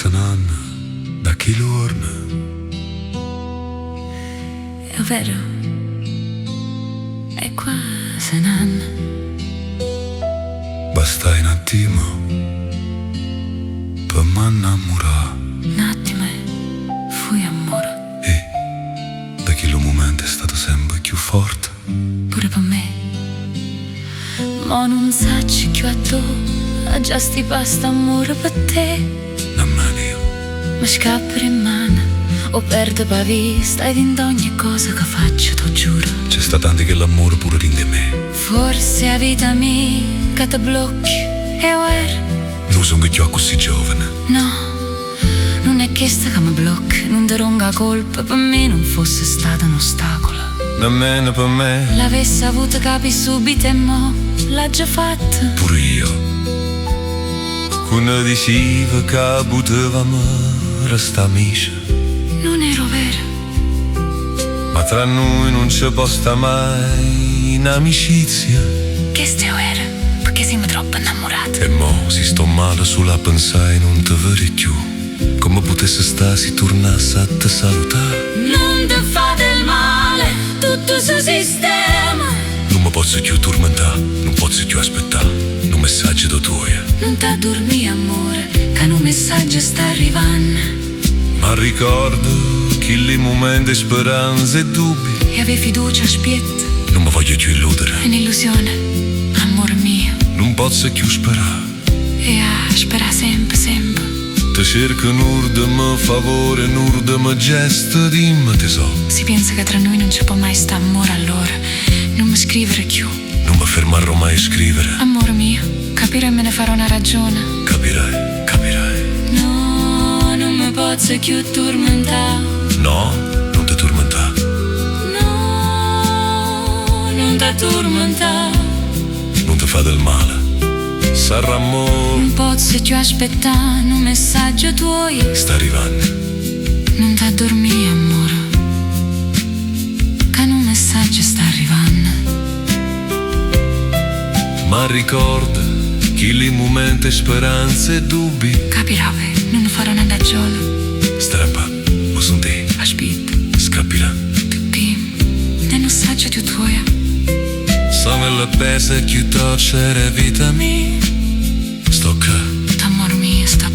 sanan da chi l'orna. È vero, è qua sanan. Basta un attimo per m'annamorare. Un attimo e fui amore. E da chi lo momento è stato sempre più forte. Pure per me. Ma non sacci più a tu, a già sti pasta amore per te. Nemmeno io. Mi scappa in mano o perdo per vista ed in ogni cosa che faccio, t'ho giuro. C'è sta tanti che l'amore pure rinde me. Forse a vita mia che ti blocchi e ora. Non sono che io così giovane. No, non è questa che mi blocca, non ti ronga colpa, per me non fosse stata un ostacolo. Nemmeno per me. L'avesse avuto capi subito e mo' l'ha già fatta. Pure io. Quando diceva che potevamo restare amici. Non ero vera. Ma tra noi non c'è posta mai in amicizia. Che steo era? Perché siamo troppo innamorati. E mo si sto male solo a pensare e non te vedi più. Come potesse stare si tornasse a te salutare. Non ti fa del male, tutto il suo sistema. Non mi posso più tormentare, non posso più aspettare un messaggio da tuo. Non t'addormi amore, che un messaggio sta arrivando. Ma ricordo che lì momenti, speranze e dubbi. E avevi fiducia, aspetta. Non mi voglio più illudere. È un'illusione, amor mio. Non posso più sperare. E a spera sempre, sempre. Ti cerco nur de me favore, nur de me gesto, dimmi tesoro. Si pensa che tra noi non ci può mai sta amore, allora non mi scrivere più. Non mi fermerò mai a scrivere. Amor mio, capire e me ne farò una ragione. Capirai, capirai. No, non mi posso più tormentare. No, non ti tormentare. No, non ti tormentare. Non ti fa del male. Sarà amore. Non posso più aspettare un messaggio tuo. Sta arrivando. Non t'addormi amore, che un messaggio sta arrivando. Ma ricorda che lì momenti, speranze e dubbi. Capirà, non farò una ragione. Strappa, o sono te. Aspetta, Scappila. pim, nel messaggio di tuo. Sono la pesa che tu c'era vita mia. Sto qua. T'amor mio sta